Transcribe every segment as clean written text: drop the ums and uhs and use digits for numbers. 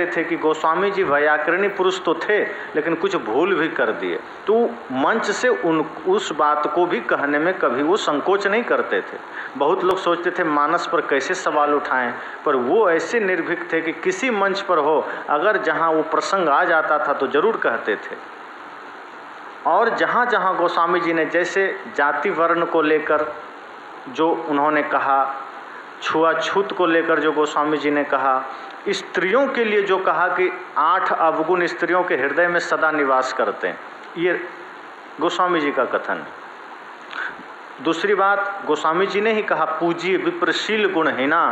थे कि गोस्वामी जी वैयाकरणी पुरुष तो थे लेकिन कुछ भूल भी कर दिए, तो मंच से उस बात को भी कहने में कभी वो संकोच नहीं करते थे। बहुत लोग सोचते थे मानस पर कैसे सवाल उठाएं, पर वो ऐसे निर्भीक थे कि किसी मंच पर हो अगर जहां वो प्रसंग आ जाता था तो जरूर कहते थे। और जहाँ जहाँ गोस्वामी जी ने जैसे जाति वर्ण को लेकर जो उन्होंने कहा, छुआछूत को लेकर जो गोस्वामी जी ने कहा, स्त्रियों के लिए जो कहा कि 8 अवगुण स्त्रियों के हृदय में सदा निवास करते हैं, ये गोस्वामी जी का कथन। दूसरी बात, गोस्वामी जी ने ही कहा पूज्य विप्रशील गुणहीना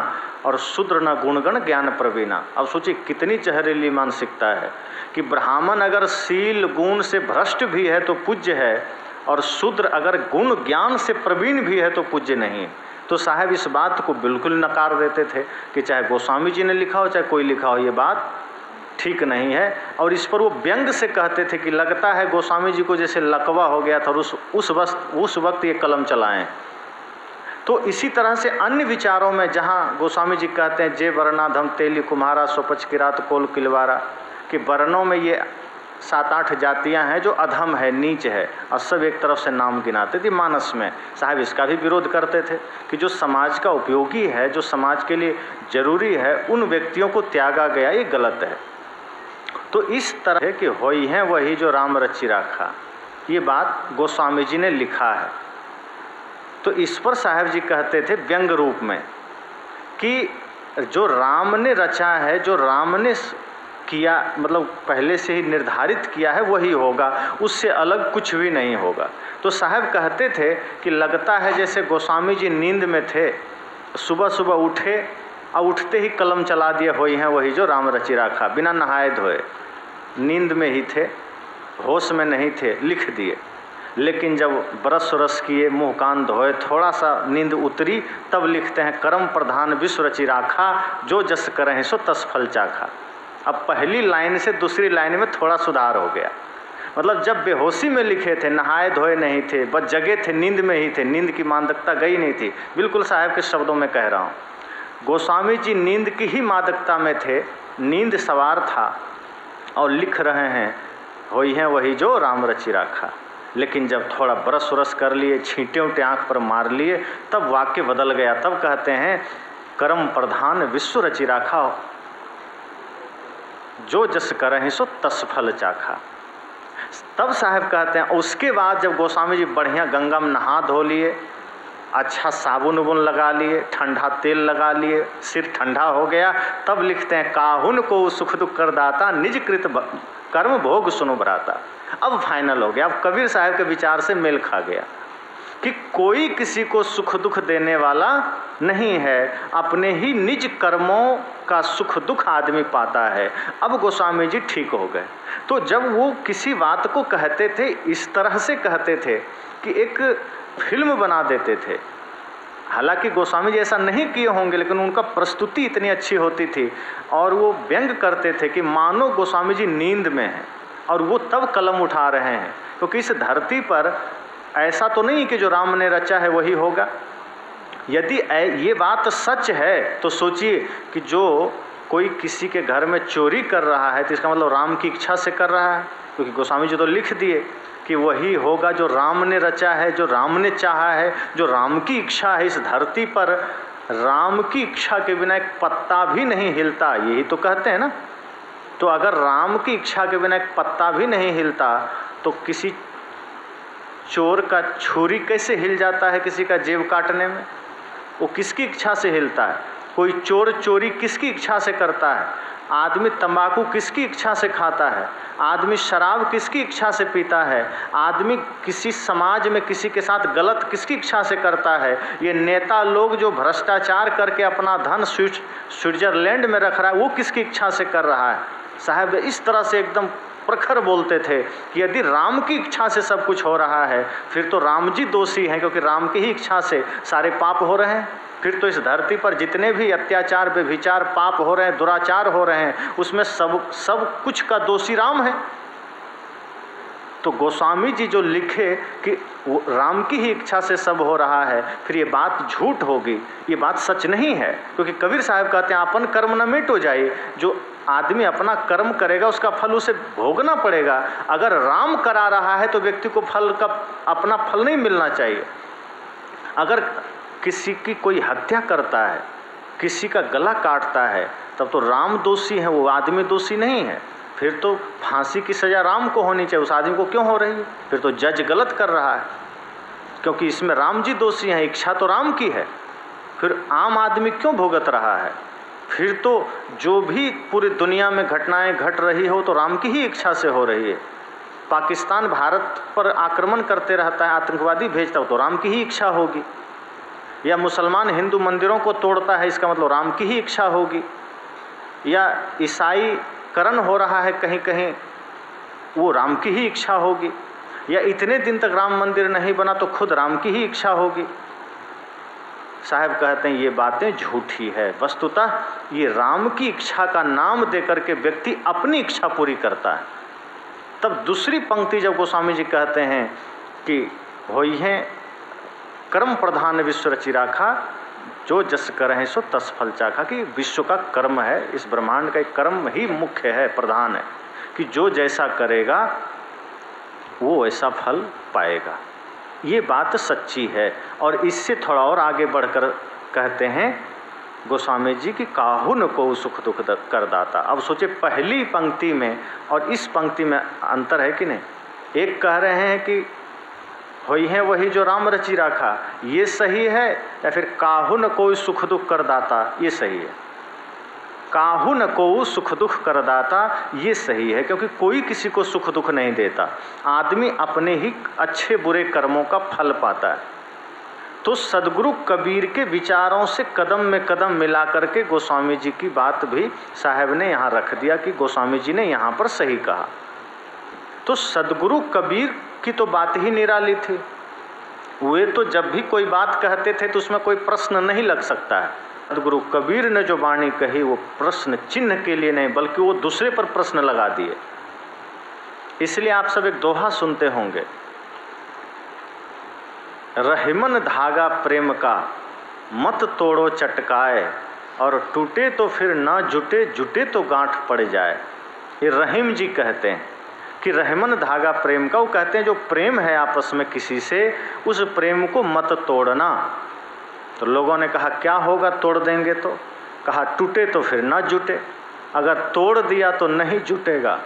और शूद्र न गुणगण ज्ञान प्रवीणा। अब सोचिए कितनी जहरीली मानसिकता है कि ब्राह्मण अगर शील गुण से भ्रष्ट भी है तो पूज्य है, और शूद्र अगर गुण ज्ञान से प्रवीण भी है तो पूज्य नहीं। तो साहब इस बात को बिल्कुल नकार देते थे कि चाहे गोस्वामी जी ने लिखा हो चाहे कोई लिखा हो, ये बात ठीक नहीं है। और इस पर वो व्यंग से कहते थे कि लगता है गोस्वामी जी को जैसे लकवा हो गया था और उस वक्त ये कलम चलाएं। तो इसी तरह से अन्य विचारों में जहाँ गोस्वामी जी कहते हैं जे वर्णाधम तेली कुम्हारा स्वपच किरात कोल किलवारा, कि वर्णों में ये 7-8 जातियां हैं जो अधम है, नीच है, और सब एक तरफ से नाम गिनाते थे। मानस में साहब इसका भी विरोध करते थे कि जो समाज का उपयोगी है, जो समाज के लिए जरूरी है, उन व्यक्तियों को त्यागा गया, ये गलत है। तो इस तरह के होई हैं वही जो राम रचि राखा, ये बात गोस्वामी जी ने लिखा है। तो इस पर साहब जी कहते थे व्यंग रूप में कि जो राम ने रचा है, जो राम ने किया, मतलब पहले से ही निर्धारित किया है वही होगा, उससे अलग कुछ भी नहीं होगा। तो साहब कहते थे कि लगता है जैसे गोस्वामी जी नींद में थे, सुबह सुबह उठे और उठते ही कलम चला दिया होई हैं वही जो राम रचि राखा, बिना नहाए धोए, नींद में ही थे, होश में नहीं थे, लिख दिए। लेकिन जब ब्रश रस किए, मुँह कान धोए, थोड़ा सा नींद उतरी, तब लिखते हैं कर्म प्रधान विश्व रचि राखा, जो जस करें सो तस फल चाखा। अब पहली लाइन से दूसरी लाइन में थोड़ा सुधार हो गया। मतलब जब बेहोशी में लिखे थे, नहाए धोए नहीं थे, बस जगे थे, नींद में ही थे, नींद की मादकता गई नहीं थी। बिल्कुल साहब के शब्दों में कह रहा हूँ, गोस्वामी जी नींद की ही मादकता में थे, नींद सवार था और लिख रहे हैं होई हैं वही जो राम रचि राखा। लेकिन जब थोड़ा ब्रश व्रश कर लिए, छींटे उंटे आँख पर मार लिए, तब वाक्य बदल गया। तब कहते हैं कर्म प्रधान विश्व रचि राखा, जो जस करहि सो तस फल चाखा। तब साहब कहते हैं उसके बाद जब गोस्वामी जी बढ़िया गंगा में नहा धो लिए, अच्छा साबुन उबुन लगा लिए, ठंडा तेल लगा लिए, सिर ठंडा हो गया, तब लिखते हैं काहुन को सुख दुख कर दाता, निज कृत कर्म भोग सुनो भ्राता। अब फाइनल हो गया, अब कबीर साहब के विचार से मेल खा गया कि कोई किसी को सुख दुख देने वाला नहीं है, अपने ही निज कर्मों का सुख दुख आदमी पाता है। अब गोस्वामी जी ठीक हो गए। तो जब वो किसी बात को कहते थे, इस तरह से कहते थे कि एक फिल्म बना देते थे। हालांकि गोस्वामी जी ऐसा नहीं किए होंगे, लेकिन उनका प्रस्तुति इतनी अच्छी होती थी और वो व्यंग करते थे कि मानो गोस्वामी जी नींद में हैं और वो तब कलम उठा रहे हैं, क्योंकि इस धरती पर ऐसा तो नहीं कि जो राम ने रचा है वही होगा। यदि ये बात सच है तो सोचिए कि जो कोई किसी के घर में चोरी कर रहा है तो इसका मतलब राम की इच्छा से कर रहा है, क्योंकि गोस्वामी जी तो लिख दिए कि वही होगा जो राम ने रचा है, जो राम ने चाहा है, जो राम की इच्छा है। इस धरती पर राम की इच्छा के बिना एक पत्ता भी नहीं हिलता, यही तो कहते हैं ना। तो अगर राम की इच्छा के बिना एक पत्ता भी नहीं हिलता तो किसी चोर का छुरी कैसे हिल जाता है किसी का जेब काटने में? वो किसकी इच्छा से हिलता है? कोई चोर चोरी किसकी इच्छा से करता है? आदमी तंबाकू किसकी इच्छा से खाता है? आदमी शराब किसकी इच्छा से पीता है? आदमी किसी समाज में किसी के साथ गलत किसकी इच्छा से करता है? ये नेता लोग जो भ्रष्टाचार करके अपना धन स्विट्जरलैंड में रख रहा है, वो किसकी इच्छा से कर रहा है? साहब इस तरह से एकदम प्रखर बोलते थे कि यदि राम की इच्छा से सब कुछ हो रहा है फिर तो राम जी दोषी हैं, क्योंकि राम की ही इच्छा से सारे पाप हो रहे हैं। फिर तो इस धरती पर जितने भी अत्याचार व्यभिचार पाप हो रहे हैं, दुराचार हो रहे हैं, उसमें सब कुछ का दोषी राम है। तो गोस्वामी जी जो लिखे कि वो राम की ही इच्छा से सब हो रहा है, फिर ये बात झूठ होगी, ये बात सच नहीं है। क्योंकि कबीर साहब कहते हैं अपन कर्म न मिटो जाए, जो आदमी अपना कर्म करेगा उसका फल उसे भोगना पड़ेगा। अगर राम करा रहा है तो व्यक्ति को फल का अपना फल नहीं मिलना चाहिए। अगर किसी की कोई हत्या करता है, किसी का गला काटता है, तब तो राम दोषी है, वो आदमी दोषी नहीं है। फिर तो फांसी की सज़ा राम को होनी चाहिए, उस आदमी को क्यों हो रही है? फिर तो जज गलत कर रहा है, क्योंकि इसमें राम जी दोषी हैं, इच्छा तो राम की है। फिर आम आदमी क्यों भुगत रहा है? फिर तो जो भी पूरी दुनिया में घटनाएं घट रही हो तो राम की ही इच्छा से हो रही है। पाकिस्तान भारत पर आक्रमण करते रहता है, आतंकवादी भेजता हो तो राम की ही इच्छा होगी। या मुसलमान हिंदू मंदिरों को तोड़ता है, इसका मतलब राम की ही इच्छा होगी। या ईसाईकरण हो रहा है कहीं कहीं, वो राम की ही इच्छा होगी। या इतने दिन तक राम मंदिर नहीं बना तो खुद राम की ही इच्छा होगी। साहब कहते हैं ये बातें झूठी है। वस्तुतः ये राम की इच्छा का नाम देकर के व्यक्ति अपनी इच्छा पूरी करता है। तब दूसरी पंक्ति जब गोस्वामी जी कहते हैं कि होई है कर्म प्रधान विश्व रचि राखा, जो जस करें सो तस फल चाखा, कि विश्व का कर्म है, इस ब्रह्मांड का कर्म ही मुख्य है, प्रधान है, कि जो जैसा करेगा वो वैसा फल पाएगा। ये बात सच्ची है। और इससे थोड़ा और आगे बढ़कर कहते हैं गोस्वामी जी की काहुन को सुख दुख कर दाता। अब सोचे पहली पंक्ति में और इस पंक्ति में अंतर है कि नहीं? एक कह रहे हैं कि होई है वही जो राम रचि राखा, ये सही है, या फिर काहुन को सुख दुख कर दाता, ये सही है। काहुन को सुख दुख कर दाता ये सही है, क्योंकि कोई किसी को सुख दुख नहीं देता, आदमी अपने ही अच्छे बुरे कर्मों का फल पाता है। तो सदगुरु कबीर के विचारों से कदम में कदम मिला करके गोस्वामी जी की बात भी साहब ने यहाँ रख दिया कि गोस्वामी जी ने यहाँ पर सही कहा। तो सदगुरु कबीर की तो बात ही निराली थी। वे तो जब भी कोई बात कहते थे तो उसमें कोई प्रश्न नहीं लग सकता है। सदगुरु कबीर ने जो वाणी कही वो प्रश्न चिन्ह के लिए नहीं, बल्कि वो दूसरे पर प्रश्न लगा दिए। इसलिए आप सब एक दोहा सुनते होंगे, रहीमन धागा प्रेम का मत तोड़ो चटकाए, और टूटे तो फिर ना जुटे, जुटे तो गांठ पड़ जाए। ये रहीम जी कहते हैं कि रहीमन धागा प्रेम का, वो कहते हैं जो प्रेम है आपस में किसी से, उस प्रेम को मत तोड़ना। तो लोगों ने कहा क्या होगा तोड़ देंगे तो? कहा टूटे तो फिर ना जुटे, अगर तोड़ दिया तो नहीं जुटेगा।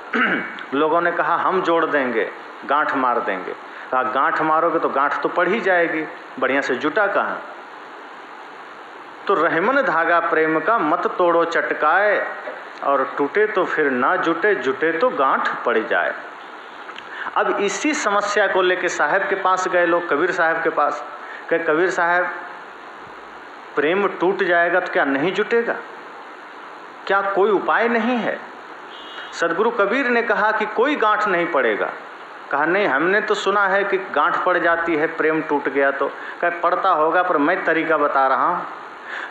लोगों ने कहा हम जोड़ देंगे, गांठ मार देंगे। कहा गांठ मारोगे तो गांठ तो पड़ ही जाएगी, बढ़िया से जुटा कहाँ? तो रहीमन धागा प्रेम का मत तोड़ो चटकाए, और टूटे तो फिर ना जुटे, जुटे तो गांठ पड़ जाए। अब इसी समस्या को लेके साहब के पास गए लोग, कबीर साहब के पास। कहे कबीर साहब प्रेम टूट जाएगा तो क्या नहीं जुटेगा? क्या कोई उपाय नहीं है? सदगुरु कबीर ने कहा कि कोई गांठ नहीं पड़ेगा। कहा नहीं, हमने तो सुना है कि गांठ पड़ जाती है प्रेम टूट गया तो। कहे पड़ता होगा, पर मैं तरीका बता रहा हूँ।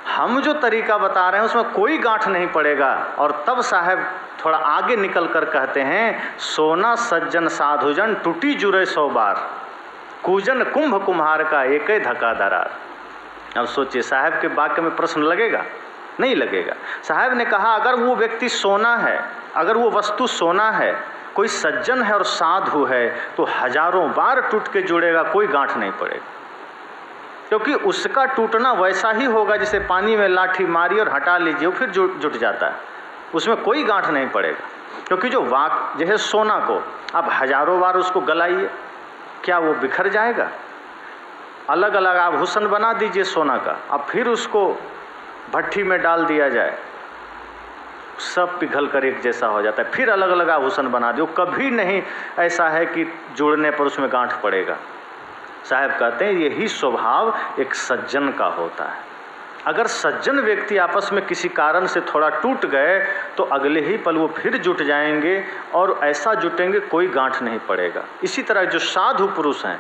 हम जो तरीका बता रहे हैं उसमें कोई गांठ नहीं पड़ेगा। और तब साहब थोड़ा आगे निकल कर कहते हैं, सोना सज्जन साधुजन टूटी जुरे 100 बार, कूजन कुंभ कुम्हार का एक धक्का दरार। अब सोचिए साहब के वाक्य में प्रश्न लगेगा? नहीं लगेगा। साहब ने कहा अगर वो व्यक्ति सोना है, अगर वो वस्तु सोना है, कोई सज्जन है और साधु है, तो हजारों बार टूट के जुड़ेगा, कोई गांठ नहीं पड़ेगा। क्योंकि उसका टूटना वैसा ही होगा जैसे पानी में लाठी मारी और हटा लीजिए, वो फिर जुट जाता है, उसमें कोई गांठ नहीं पड़ेगा। क्योंकि जो जैसे सोना को आप हजारों बार उसको गलाइए, क्या वो बिखर जाएगा? अलग अलग आभूषण बना दीजिए सोना का, अब फिर उसको भट्टी में डाल दिया जाए, सब पिघल कर एक जैसा हो जाता है। फिर अलग अलग आभूषण बना दियो, कभी नहीं ऐसा है कि जुड़ने पर उसमें गांठ पड़ेगा। साहब कहते हैं यही स्वभाव एक सज्जन का होता है। अगर सज्जन व्यक्ति आपस में किसी कारण से थोड़ा टूट गए तो अगले ही पल वो फिर जुट जाएंगे, और ऐसा जुटेंगे कोई गांठ नहीं पड़ेगा। इसी तरह जो साधु पुरुष हैं,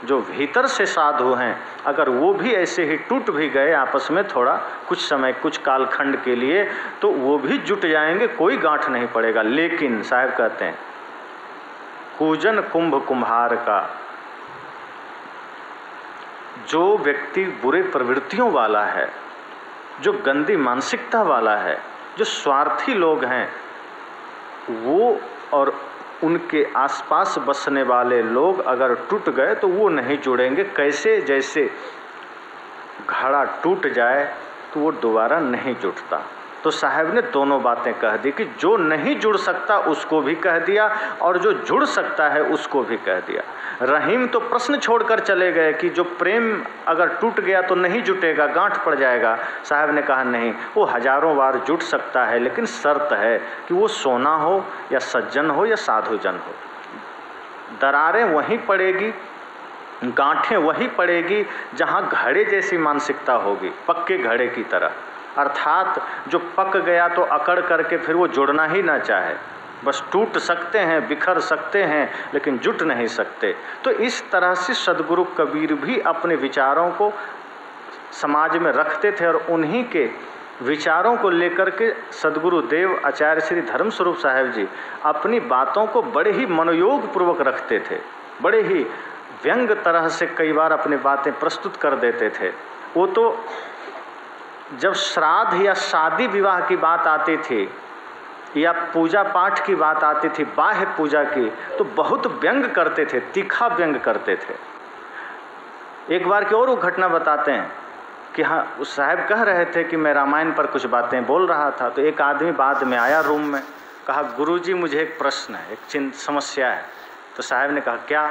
जो भीतर से साधु हैं, अगर वो भी ऐसे ही टूट भी गए आपस में थोड़ा कुछ समय, कुछ कालखंड के लिए, तो वो भी जुट जाएंगे, कोई गांठ नहीं पड़ेगा। लेकिन साहब कहते हैं कूजन कुंभ कुम्हार का। जो व्यक्ति बुरे प्रवृत्तियों वाला है, जो गंदी मानसिकता वाला है, जो स्वार्थी लोग हैं, वो और उनके आसपास बसने वाले लोग अगर टूट गए तो वो नहीं जुड़ेंगे। कैसे? जैसे घड़ा टूट जाए तो वो दोबारा नहीं जुड़ता। तो साहब ने दोनों बातें कह दी कि जो नहीं जुड़ सकता उसको भी कह दिया और जो जुड़ सकता है उसको भी कह दिया। रहीम तो प्रश्न छोड़कर चले गए कि जो प्रेम अगर टूट गया तो नहीं जुटेगा, गांठ पड़ जाएगा। साहब ने कहा नहीं, वो हजारों बार जुट सकता है, लेकिन शर्त है कि वो सोना हो या सज्जन हो या साधुजन हो। दरारें वहीं पड़ेगी, गांठें वहीं पड़ेगी जहाँ घड़े जैसी मानसिकता होगी, पक्के घड़े की तरह। अर्थात जो पक गया तो अकड़ करके फिर वो जुड़ना ही ना चाहे, बस टूट सकते हैं, बिखर सकते हैं, लेकिन जुट नहीं सकते। तो इस तरह से सद्गुरु कबीर भी अपने विचारों को समाज में रखते थे और उन्हीं के विचारों को लेकर के सद्गुरु देव आचार्य श्री धर्मस्वरूप साहेब जी अपनी बातों को बड़े ही मनोयोग पूर्वक रखते थे, बड़े ही व्यंग तरह से कई बार अपनी बातें प्रस्तुत कर देते थे। वो तो जब श्राद्ध या शादी विवाह की बात आती थी या पूजा पाठ की बात आती थी, बाह्य पूजा की, तो बहुत व्यंग करते थे, तीखा व्यंग करते थे। एक बार की और वो घटना बताते हैं कि हाँ, उस साहब कह रहे थे कि मैं रामायण पर कुछ बातें बोल रहा था, तो एक आदमी बाद में आया रूम में, कहा गुरुजी मुझे एक प्रश्न है, एक समस्या है। तो साहब ने कहा क्या?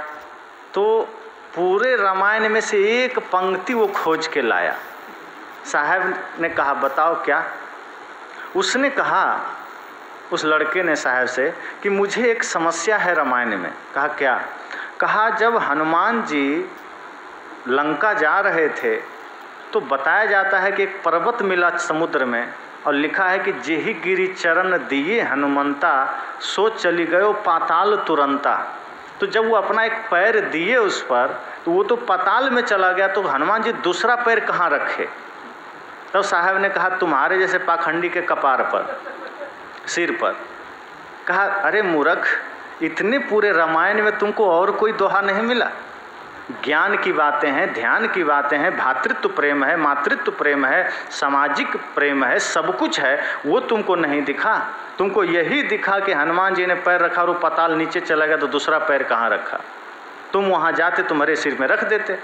तो पूरे रामायण में से एक पंक्ति वो खोज के लाया। साहब ने कहा बताओ क्या? उसने कहा, उस लड़के ने साहब से, कि मुझे एक समस्या है रामायण में। कहा क्या? कहा जब हनुमान जी लंका जा रहे थे तो बताया जाता है कि एक पर्वत मिला समुद्र में और लिखा है कि जेहि गिरि चरण दिए हनुमंता सो चली गयो पाताल तुरंता। तो जब वो अपना एक पैर दिए उस पर तो वो तो पाताल में चला गया, तो हनुमान जी दूसरा पैर कहाँ रखे? तब साहब ने कहा तुम्हारे जैसे पाखंडी के कपार पर, सिर पर। कहा अरे मूर्ख, इतने पूरे रामायण में तुमको और कोई दोहा नहीं मिला? ज्ञान की बातें हैं, ध्यान की बातें हैं, भातृत्व प्रेम है, मातृत्व प्रेम है, सामाजिक प्रेम है, सब कुछ है, वो तुमको नहीं दिखा? तुमको यही दिखा कि हनुमान जी ने पैर रखा और वो पाताल नीचे चला गया, तो दूसरा पैर कहाँ रखा? तुम वहाँ जाते तुम्हारे सिर में रख देते।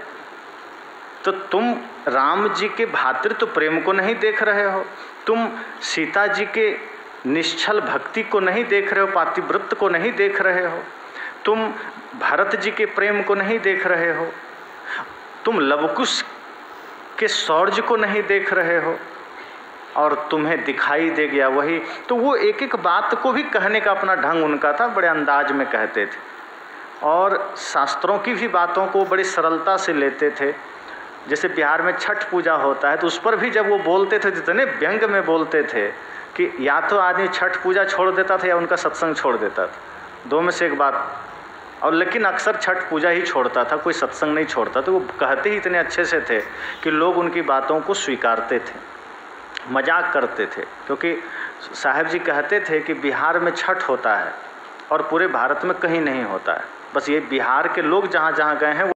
तो तुम राम जी के भातृत्व प्रेम को नहीं देख रहे हो, तुम सीता जी के निश्चल भक्ति को नहीं देख रहे हो, पातिव्रत को नहीं देख रहे हो, तुम भरत जी के प्रेम को नहीं देख रहे हो, तुम लवकुश के शौर्य को नहीं देख रहे हो, और तुम्हें दिखाई दे गया वही। तो वो एक एक बात को भी कहने का अपना ढंग उनका था, बड़े अंदाज में कहते थे और शास्त्रों की भी बातों को बड़ी सरलता से लेते थे। जैसे बिहार में छठ पूजा होता है तो उस पर भी जब वो बोलते थे इतने व्यंग में बोलते थे कि या तो आदमी छठ पूजा छोड़ देता था या उनका सत्संग छोड़ देता था, दो में से एक बात। और लेकिन अक्सर छठ पूजा ही छोड़ता था, कोई सत्संग नहीं छोड़ता। तो वो कहते ही इतने अच्छे से थे कि लोग उनकी बातों को स्वीकारते थे, मजाक करते थे। क्योंकि साहब जी कहते थे कि बिहार में छठ होता है और पूरे भारत में कहीं नहीं होता है, बस ये बिहार के लोग जहाँ जहाँ गए हैं